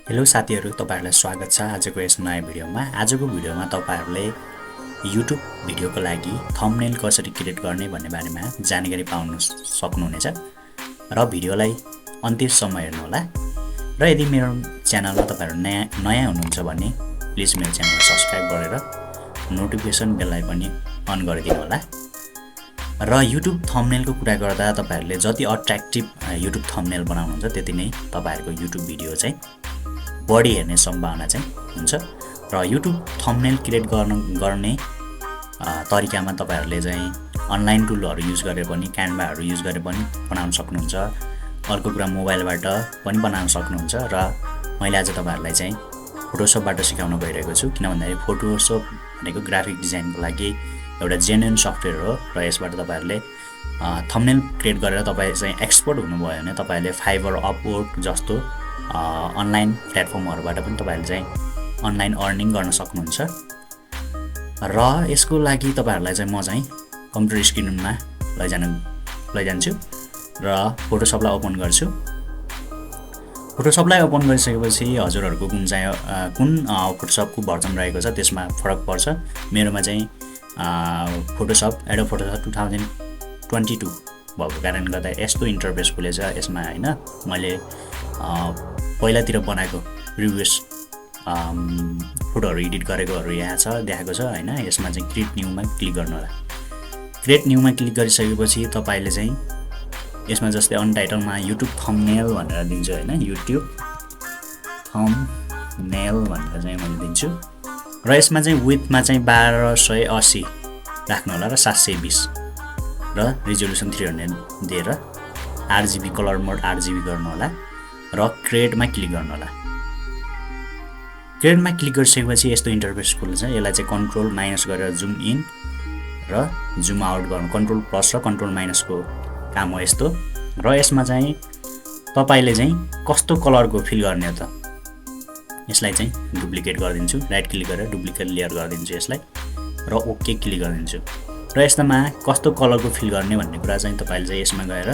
Hello साथीहरु, तपाईहरुलाई स्वागत छ आजको यस नयाँ भिडियोमा। आजको भिडियोमा तपाईहरुले YouTube भिडियोको लागि थम्बनेल कसरी क्रिएट गर्ने भन्ने बारेमा जानकारी पाउन सक्नुहुनेछ र भिडियोलाई अन्त्यसम्म हेर्नुहोला। र यदि मेरो च्यानलमा तपाईहरु नयाँ हुनुहुन्छ भने प्लिज मेरो च्यानललाई सब्स्क्राइब गरेर नोटिफिकेसन बेललाई पनि अन गरिदिनु होला। र YouTube थम्बनेलको कुरा गर्दा तपाईहरुले जति अट्र्याक्टिभ YouTube थम्बनेल बनाउनुहुन्छ त्यति नै तपाईहरुको YouTube भिडियो चाहिँ बढी हेर्ने सम्भावना चाहिँ हुन्छ। र YouTube थम्बनेल क्रिएट गर्ने तरिकामा तपाईहरुले चाहिँ अनलाइन टुलहरु युज गरेर पनि क्यानभाहरु युज गरेर पनि बनाउन सक्नुहुन्छ। अर्को कुरा मोबाइलबाट पनि बनाउन सक्नुहुन्छ। र मैले आज तपाईहरुलाई चाहिँ फोटोशपबाट सिकाउन गइरहेको छु, किन भन्दाखेरि फोटोशप भनेको ग्राफिक डिजाइनको लागि एउटा जेन्युइन सफ्टवेयर हो। र यसबाट तपाईहरुले थम्बनेल क्रिएट गरेर तपाई चाहिँ एक्सपर्ट हुनुभयो भने तपाईहरुले फाइबर, अपवर्क जस्तो अनलाइन प्लेटफर्महरुबाट पनि तपाईहरुले चाहिँ अनलाइन अर्निङ गर्न सक्नुहुन्छ। र यसको लागि तपाईहरुलाई चाहिँ म चाहिँ कम्प्युटर स्क्रिनमा लैजान्छु र फोटोशपलाई ओपन गर्छु। फोटोशपलाई ओपन गरिसकेपछि हजुरहरुको कुन फोटोशपको भर्जन रहेको छ त्यसमा फरक पर्छ। मेरोमा चाहिँ फोटोशप एडोब फोटोशप 2022 भएको कारणले गर्दा यस्तो इन्टरफेस खुलेछ यसमा हैन। मैले पहिलातिर बनाएको प्रिभियस फोटोहरु एडिट गरेकोहरु यहाँ छ देखाएको छ हैन। यसमा चाहिँ क्रिएट न्यूमा क्लिक गर्नु होला। क्रिएट न्यूमा क्लिक गरिसकेपछि तपाईले चाहिँ यसमा जस्तै अनटाइटलमा YouTube थम्बनेल भनेर दिन्छु हैन। YouTube थम्बनेल भनेर चाहिँ मैले दिन्छु र यसमा चाहिँ विड्थमा चाहिँ 1280 राख्नु होला र 720 र रिजोल्युसन 300 दिएर RGB कलर मोड RGB गर्नु होला र क्रिएटमा क्लिक गर्नु होला। क्रिएटमा क्लिक गरिसकेपछि यस्तो इन्टरफेस खुल्छ। यसलाई चाहिँ कन्ट्रोल माइनस गरेर जुम इन र जुम आउट गर्नु, कन्ट्रोल प्लस र कन्ट्रोल माइनसको काम हो यस्तो। र यसमा चाहिँ तपाईले चाहिँ कस्तो कलरको फिल गर्ने हो त यसलाई चाहिँ डुप्लिकेट गरिदिन्छु। राइट क्लिक गरेर डुप्लिकेट लेयर गरिदिन्छु यसलाई र ओके क्लिक गरिदिन्छु। र यसमा कस्तो कलरको फिल गर्ने भन्ने कुरा चाहिँ तपाईले चाहिँ यसमा गएर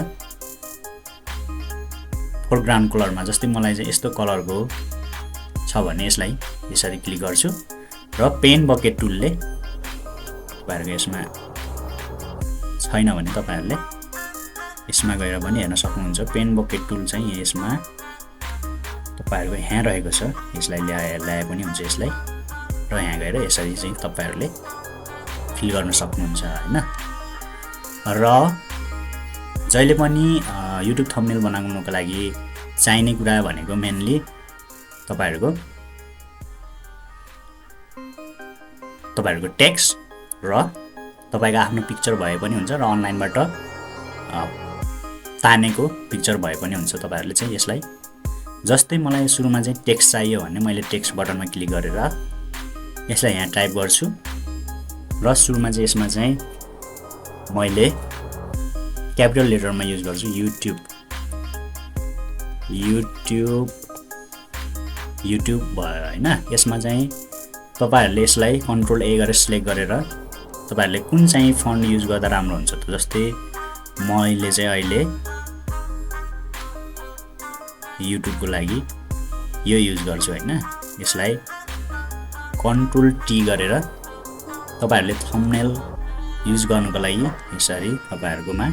फोरग्राउन्ड कलरमा जस्तै मलाई चाहिँ यस्तो कलरको छ भने यसलाई यसरी क्लिक गर्छु र पेन बकेट टुलले तपाईहरुको यसमा छैन भने तपाईहरुले यसमा गएर पनि हेर्न सक्नुहुन्छ। पेन बकेट टुल चाहिँ यसमा तपाईहरुको यहाँ रहेको छ, यसलाई ल्याए पनि हुन्छ यसलाई र यहाँ गएर यसरी चाहिँ तपाईहरुले फिल गर्न सक्नुहुन्छ हैन। र जहिले पनि YouTube थम्बनेल बनाउनको लागि चाहिने कुरा भनेको मेनली तपाईहरुको टेक्स्ट र तपाईको आफ्नो पिक्चर भए पनि हुन्छ र अनलाइनबाट तानेको पिक्चर भए पनि हुन्छ। तपाईहरुले चाहिँ यसलाई जस्तै मलाई सुरुमा चाहिँ टेक्स्ट चाहियो भने मैले टेक्स्ट बटनमा क्लिक गरेर यसलाई यहाँ टाइप गर्छु र सुरुमा चाहिँ यसमा चाहिँ मैले क्यापिटल लेटरमा युज गर्छु YouTube भयो हैन। यसमा चाहिँ तपाईहरुले यसलाई कन्ट्रोल ए गरेर सिलेक्ट गरेर तपाईहरुले कुन चाहिँ फन्ट युज गर्दा राम्रो हुन्छ त जस्तै मैले चाहिँ अहिले YouTube को लागि यो युज गर्छु हैन। यसलाई कन्ट्रोल टी गरेर तपाईहरुले थम्बनेल युज गर्नको लागि यसरी तपाईहरुकोमा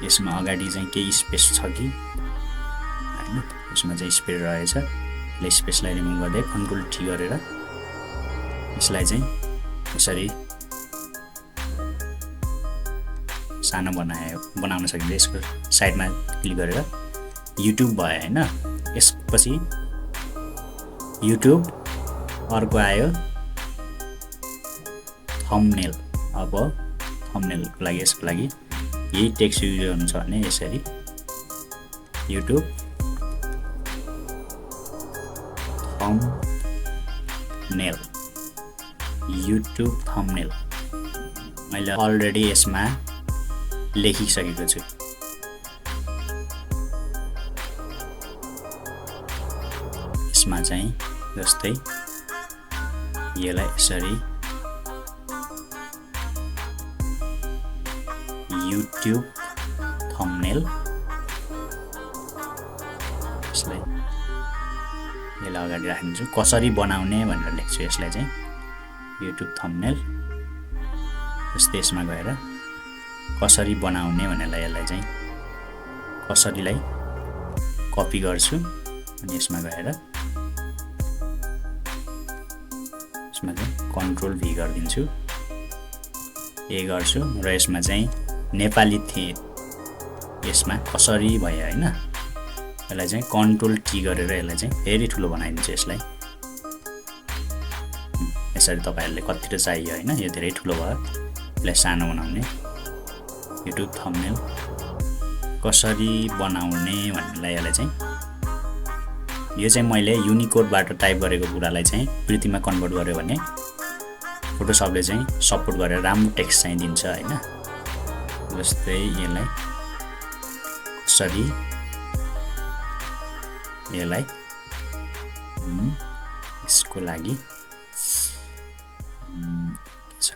यसमा अगाडि चाहिँ केही स्पेस छ कि हैन, यसमा चाहिँ स्पेस रहेछ। ले स्पेसलाई रिमुभ गर्दै कन्ट्रोल टी गरेर यसलाई चाहिँ यसरी सानो बनाउन सकिन्छ। यसको साइडमा क्लिक गरेर YouTube भयो हैन। यसपछि YouTube अर्को आयो थम्बनेल। अब थम्बनेलको लागि यसको लागि यही टेक्स्ट युज गर्नु छ भने यसरी YouTube थम्बनेल मैले अलरेडी यसमा लेखिसकेको छु। यसमा चाहिँ जस्तै यसलाई यसरी YouTube थम्बनेल यसलाई यसलाई अगाडि राखिदिन्छु कसरी बनाउने भनेर लेख्छु यसलाई चाहिँ युट्युब थम्बनेल जस्तै यसमा गएर कसरी बनाउने भनेर यसलाई चाहिँ कसरीलाई कपी गर्छु अनि यसमा गएर यसमा चाहिँ कन्ट्रोल भी गरिदिन्छु ए गर्छु र यसमा चाहिँ नेपाली यसमा कसरी भयो हैन यसलाई चाहिँ कन्ट्रोल टी गरेर यसलाई चाहिँ फेरि ठुलो बनाइदिन्छु यसलाई यसरी तपाईहरुले कतिको चाहियो हैन यो धेरै ठुलो भयो यसलाई सानो बनाउने युट्युब थम्बनेल कसरी बनाउने भन्नेलाई यसलाई चाहिँ यो चाहिँ मैले युनिकोडबाट टाइप गरेको कुरालाई चाहिँ प्रिन्टमा कन्भर्ट गर्यो भने फोटोशपले चाहिँ सपोर्ट गरेर राम्रो टेक्स्ट चाहिँ दिन्छ हैन जस्तै यसलाई कसरी यसलाई यसको लागि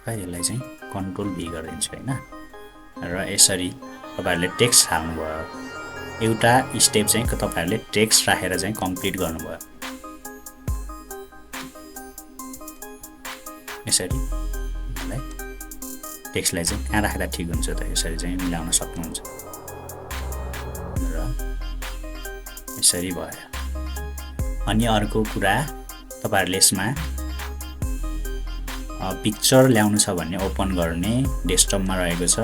यसलाई चाहिँ कन्ट्रोल भी गरिदिन्छु हैन र यसरी तपाईहरुले टेक्स्ट हाल्नुभयो एउटा स्टेप चाहिँ तपाईहरुले टेक्स्ट राखेर चाहिँ कम्प्लिट गर्नुभयो यसरी यसलाई टेक्स्टलाई चाहिँ कहाँ राख्दा ठिक हुन्छ त यसरी चाहिँ मिलाउन सक्नुहुन्छ र यसरी भयो अनि अर्को कुरा तपाईहरुले यसमा पिक्चर ल्याउनु छ भने ओपन गर्ने डेस्कटपमा रहेको छ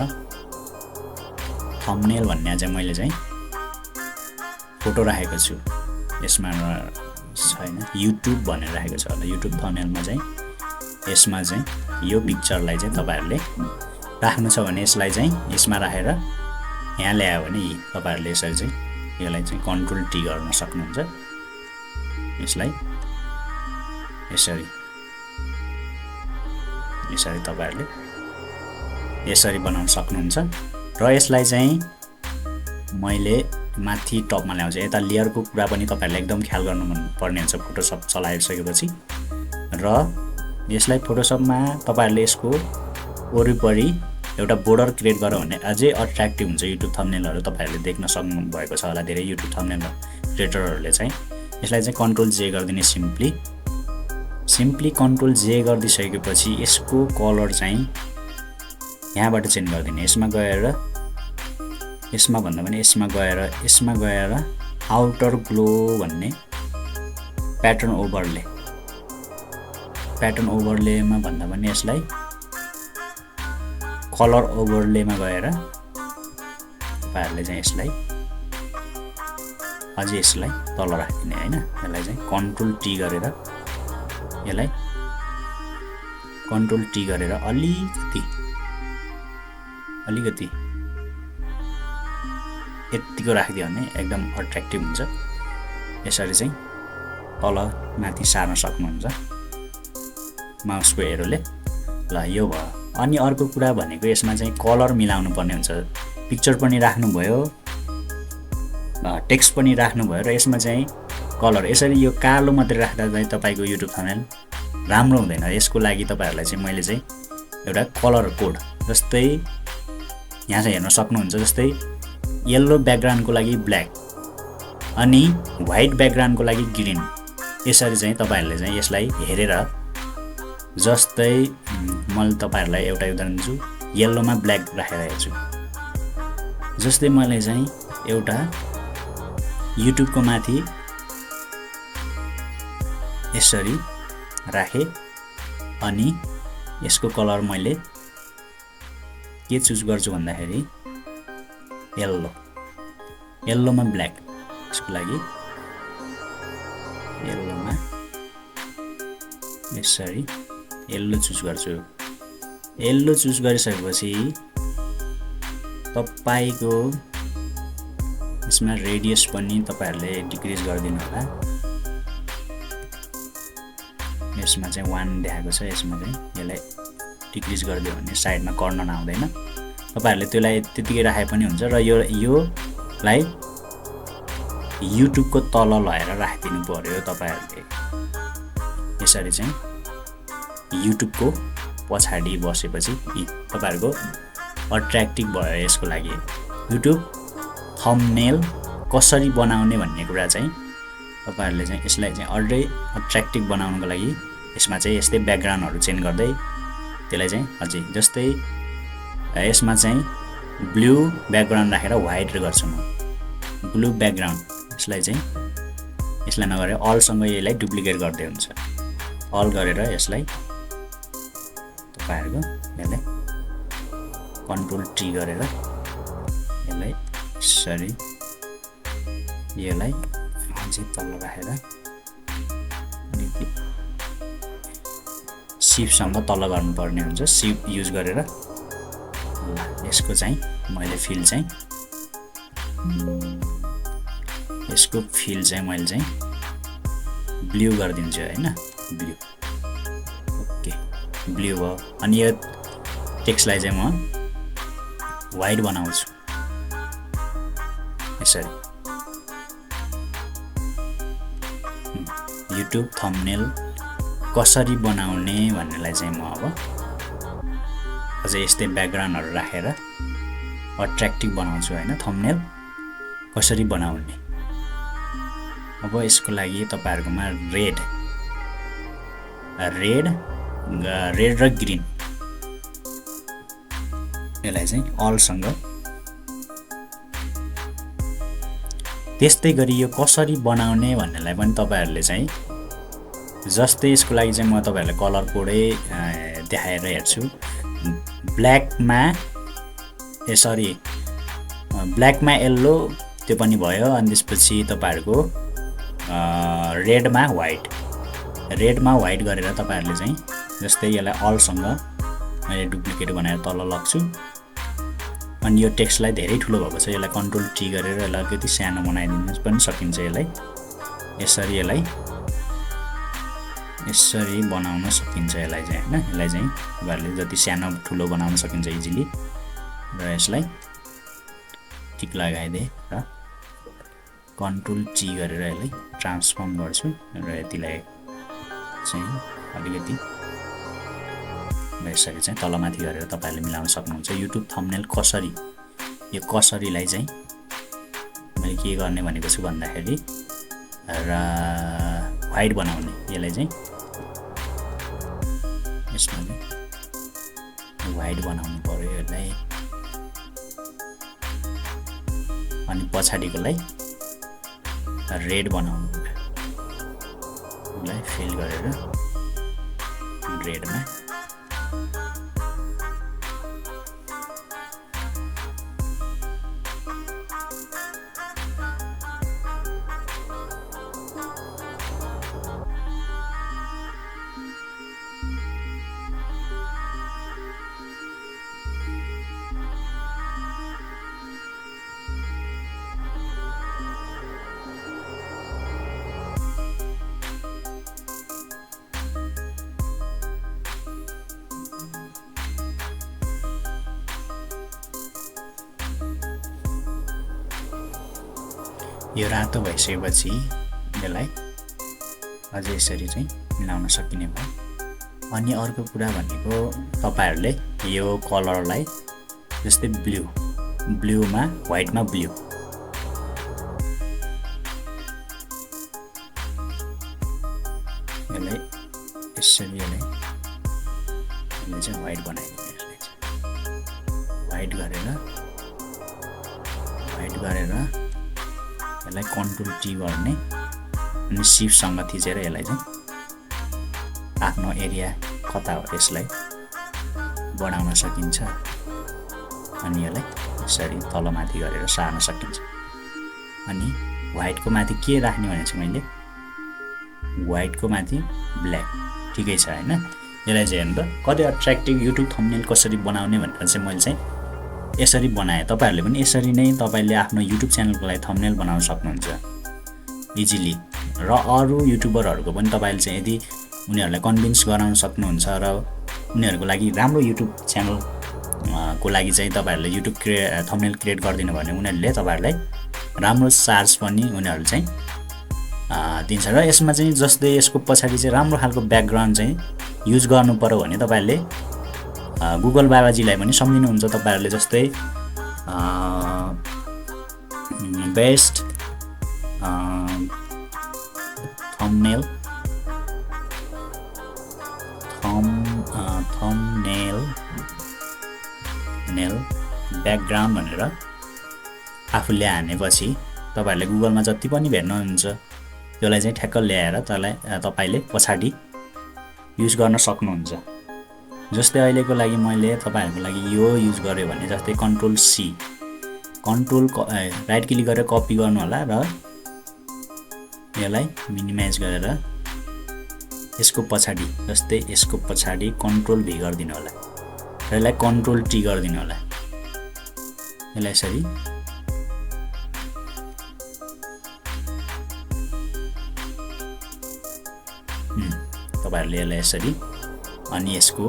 थम्बनेल भन्ने चाहिँ मैले चाहिँ फोटो राखेको छु यसमा छैन युट्युब भनेर राखेको छ होला युट्युब थम्बनेलमा चाहिँ यसमा चाहिँ यो पिक्चरलाई चाहिँ तपाईहरुले राख्नु छ भने यसलाई चाहिँ यसमा राखेर यहाँ ल्यायो भने तपाईहरुले यसरी चाहिँ यसलाई चाहिँ कन्ट्रोल टी गर्न सक्नुहुन्छ यसलाई यसरी यसरी तपाईहरुले यसरी बनाउन सक्नुहुन्छ र यसलाई चाहिँ मैले माथि टपमा ल्याउँछु यता लेयरको कुरा पनि तपाईहरुले एकदम ख्याल गर्नु पर्ने हुन्छ फोटोशप चलाइसकेपछि र यसलाई फोटोशपमा तपाईहरुले यसको वरिपरि एउटा बोर्डर क्रिएट गर्यो भने अझै अट्र्याक्टिभ हुन्छ युट्युब थम्बनेलहरु तपाईहरुले देख्न सक्नु भएको छ होला धेरै युट्युब थम्बनेल क्रिएटरहरुले चाहिँ यसलाई चाहिँ कन्ट्रोल जे गर्दिने सिम्पली कन्ट्रोल जे गर्दिसकेपछि यसको कलर चाहिँ यहाँबाट चेन्ज गर्दिने यसमा गएर यसमा भन्दा पनि यसमा गएर आउटर ग्लो भन्ने प्याटर्न ओभरलेमा भन्दा पनि यसलाई कलर ओभरलेमा गएर तपाईहरुले चाहिँ यसलाई अझै यसलाई तल राख्दिने हैन यसलाई चाहिँ कन्ट्रोल टी गरेर यसलाई कन्ट्रोल टी गरेर अलिकति यतिको राखिदियो भने एकदम अट्र्याक्टिभ हुन्छ यसरी चाहिँ तल माथि सार्न सक्नुहुन्छ माउसको एरोले ल यो भयो अनि अर्को कुरा भनेको यसमा चाहिँ कलर मिलाउनु पर्ने हुन्छ पिक्चर पनि राख्नुभयो टेक्स्ट पनि राख्नुभयो र यसमा चाहिँ कलर यसरी यो कालो मात्रै राख्दा चाहिँ तपाईको युट्युब थम्बनेल राम्रो हुँदैन यसको लागि तपाईहरुलाई चाहिँ मैले चाहिँ एउटा कलर कोड जस्तै यहाँ चाहिँ हेर्न सक्नुहुन्छ जस्तै येलो ब्याकग्राउन्डको लागि ब्ल्याक अनि व्हाइट ब्याकग्राउन्डको लागि ग्रीन यसरी चाहिँ तपाईहरुले चाहिँ यसलाई हेरेर जस्तै मैले तपाईहरुलाई एउटा उदाहरण दिन्छु येल्लोमा ब्ल्याक राखेको छु जस्तै मैले चाहिँ एउटा युट्युबको माथि यसरी राखे अनि यसको कलर मैले के चुज गर्छु भन्दाखेरि येल्लोमा ब्ल्याक यसको लागि येल्लोमा यसरी येल्लो चुज गर्छु येल्लो चुज गरिसकेपछि तपाईको यसमा रेडियस पनि तपाईहरुले डिक्रिज गरिदिनु होला यसमा चाहिँ 1 देखाएको छ यसमा चाहिँ यसलाई डिक्रिज गरिदियो भने साइडमा कर्नर आउँदैन तपाईहरुले त्यसलाई त्यतिकै राखे पनि हुन्छ र योलाई युट्युबको तल लगाएर राखिदिनु पर्यो तपाईहरुले यसरी चाहिँ युट्युबको पछाडी बसेपछि तपाईहरुको अट्र्याक्टिभ भयो यसको लागि युट्युब थम्बनेल कसरी बनाउने भन्ने कुरा चाहिँ तपाईहरुले चाहिँ यसलाई चाहिँ अझै अट्र्याक्टिभ बनाउनको लागि यसमा चाहिँ यस्तै ब्याकग्राउन्डहरु चेन्ज गर्दै त्यसलाई चाहिँ अझै जस्तै यसमा चाहिँ ब्लू ब्याकग्राउन्ड राखेर व्हाइट गर्छु म ब्लू ब्याकग्राउन्ड यसलाई नगरेर अल सँग यसलाई डुप्लिकेट गर्दै हुन्छ अल गरेर यसलाई तपाईहरुको यसलाई कन्ट्रोल टी गरेर यसलाई यसरी यसलाई अझै तल राखेर शिफ्ट सँग तल गर्नुपर्ने हुन्छ शिफ्ट युज गरेर यसको चाहिँ मैले फिल चाहिँ यसको फिल चाहिँ मैले चाहिँ ब्लू गर्दिन्छु हैन ब्लू ओके ब्लू भयो अनि यो टेक्स्टलाई चाहिँ म व्हाइट बनाउँछु यसरी YouTube थम्बनेल कसरी बनाउने भन्नेलाई चाहिँ म अब अझै यस्तै ब्याकग्राउन्डहरु राखेर अट्र्याक्टिभ बनाउँछु हैन थम्बनेल कसरी बनाउने अब यसको लागि तपाईहरुकोमा रेड र ग्रीन यसलाई चाहिँ अल सँग त्यस्तै गरी यो कसरी बनाउने भन्नेलाई पनि तपाईहरुले चाहिँ जस्तै यसको लागि चाहिँ म तपाईहरुलाई कलर कोडै देखाएर हेर्छु ब्ल्याकमा ब्ल्याकमा येल्लो त्यो पनि भयो अनि त्यसपछि तपाईहरुको रेडमा व्हाइट गरेर तपाईहरुले चाहिँ जस्तै यसलाई अल सँग मैले डुप्लिकेट बनाएर तल लग्छु अनि यो टेक्स्टलाई धेरै ठुलो भएको छ यसलाई कन्ट्रोल टी गरेर यसलाई अलिकति सानो बनाइदिन पनि सकिन्छ यसलाई यसरी बनाउन सकिन्छ यसलाई चाहिँ हैन यसलाई चाहिँ तपाईहरुले जति सानो ठुलो बनाउन सकिन्छ इजिली र यसलाई टिक लगाइदिए र कन्ट्रोल टी गरेर यसलाई ट्रान्सफर्म गर्छु र यतिलाई चाहिँ अलिकति यसरी चाहिँ तलमाथि गरेर तपाईहरुले मिलाउन सक्नुहुन्छ YouTube थम्बनेल कसरी यो कसरीलाई चाहिँ मैले के गर्ने भनेको छु भन्दाखेरि र व्हाइट बनाउने यसलाई चाहिँ यसमा व्हाइट बनाउनु पर्यो यसलाई अनि पछाडीकोलाई रेड बनाउनु यसलाई फिल गरेर रेडमा यो रातो भइसकेपछि यसलाई अझै यसरी चाहिँ मिलाउन सकिने भयो अनि अर्को कुरा भनेको तपाईहरुले यो कलरलाई जस्तै ब्लूमा व्हाइटमा ब्लू यसलाई यसरी यसलाई चाहिँ व्हाइट बनाइदिनु यसलाई चाहिँ व्हाइट गरेर यसलाई कन्ट्रोल टी गर्ने अनि शिफ्ट सँग थिचेर यसलाई चाहिँ आफ्नो एरिया कता हो यसलाई बढाउन सकिन्छ अनि यसलाई यसरी तलमाथि गरेर सार्न सकिन्छ अनि व्हाइटको माथि के राख्ने भनेको छु मैले व्हाइटको माथि ब्ल्याक ठिकै छ हैन यसलाई चाहिँ हेर्नु त कति अट्र्याक्टिभ YouTube थम्बनेल कसरी बनाउने भनेर चाहिँ मैले चाहिँ यसरी बनाए तपाईहरुले पनि यसरी नै तपाईले आफ्नो YouTube च्यानलको लागि थम्बनेल बनाउन सक्नुहुन्छ इजिली र अरु युट्युबरहरुको पनि तपाईले चाहिँ यदि उनीहरुलाई कन्भिन्स गराउन सक्नुहुन्छ र उनीहरुको लागि राम्रो YouTube च्यानल को लागि चाहिँ तपाईहरुले YouTube थम्बनेल क्रिएट गर्दिनु भने उनीहरुले तपाईहरुलाई राम्रो चार्ज पनि उनीहरुले चाहिँ दिन्छ र यसमा चाहिँ जस्तै यसको पछाडी चाहिँ राम्रो खालको ब्याकग्राउन्ड चाहिँ युज गर्नु पर्यो भने तपाईहरुले गुगल बाबाजीलाई पनि सम्झिनुहुन्छ तपाईहरुले जस्तै बेस्ट थम्बनेल ब्याकग्राउन्ड भनेर आफूले हानेपछि तपाईहरुले गुगलमा जति पनि भेट्नुहुन्छ त्यसलाई चाहिँ ठ्याक्क ल्याएर तपाईले पछाडी युज गर्न सक्नुहुन्छ। जस्तै अहिलेको लागि मैले तपाईहरुको लागि यो युज गरे भने जस्तै कन्ट्रोल सी राइट क्लिक गरेर कपी गर्नु होला र यसलाई मिनिमाइज गरेर यसको पछाडी जस्तै यसको पछाडी कन्ट्रोल भी गर्दिनु होला र यसलाई कन्ट्रोल टी गर्दिनु होला। यसलाई यसरी तपाईहरुले यसलाई यसरी अनि यसको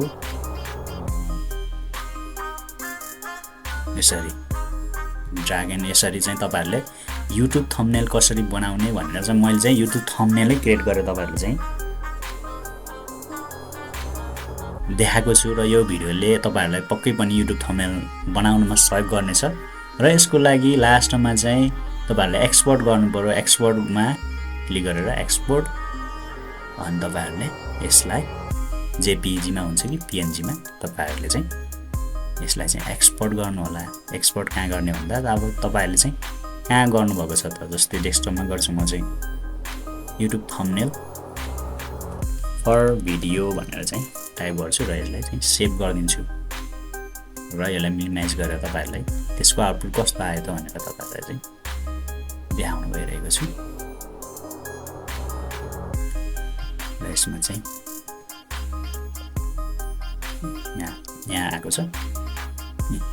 यसरी ड्र्याग एन्ड यसरी चाहिँ तपाईहरुले YouTube थम्बनेल कसरी बनाउने भनेर चाहिँ मैले चाहिँ YouTube थम्बनेलै क्रिएट गरेर तपाईहरुले चाहिँ देखाएको छु र यो भिडियोले तपाईहरुलाई पक्कै पनि YouTube थम्बनेल बनाउनमा सहयोग गर्नेछ र यसको लागि लास्टमा चाहिँ तपाईहरुले एक्सपोर्ट गर्नुपर्यो। एक्सपोर्टमा क्लिक गरेर एक्सपोर्ट अनि तपाईहरुले यसलाई JPG मा हुन्छ कि PNG मा तपाईहरुले चाहिँ यसलाई चाहिँ एक्सपोर्ट गर्नु होला। एक्सपोर्ट कहाँ गर्ने भन्दा अब तपाईहरुले चाहिँ कहाँ गर्नुभएको छ त जस्तै डेस्कटपमा गर्छु म चाहिँ YouTube थम्बनेल फर भिडियो भनेर चाहिँ टाइप गर्छु र यसलाई चाहिँ सेभ गरिदिन्छु र यसलाई मिनिमाइज गरेर तपाईहरुलाई त्यसको आउटपुट कस्तो आयो त भनेर तपाईहरुलाई चाहिँ देखाउन गइरहेको छु। र यसमा चाहिँ यहाँ आएको छ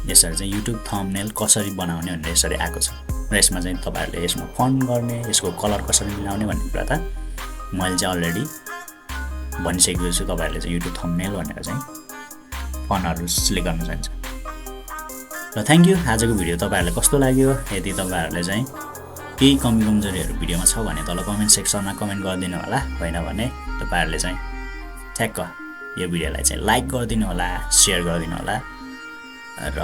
यसरी चाहिँ YouTube थम्बनेल कसरी बनाउने भनेर यसरी आएको छ र यसमा चाहिँ तपाईहरुले यसमा फन्ट गर्ने यसको कलर कसरी मिलाउने भन्ने कुरा त मैले चाहिँ अलरेडी भनिसकेको छु। तपाईहरुले चाहिँ YouTube थम्बनेल भनेर चाहिँ फन्टहरु सिलेक्ट गर्न सक्नुहुन्छ। र थ्यांक यू। आजको भिडियो तपाईहरुलाई कस्तो लाग्यो? यदि तपाईहरुले चाहिँ केही कमी कमजोरीहरु भिडियोमा छ भने तल कमेन्ट सेक्सनमा कमेन्ट गरिदिनु होला। हैन भने तपाईहरुले चाहिँ ठ्याक्क यो भिडियोलाई चाहिँ लाइक गरिदिनु होला, शेयर गरिदिनु होला र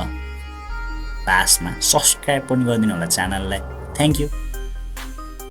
पासमा सब्स्क्राइब पनि गरिदिनु होला च्यानललाई। Thank you.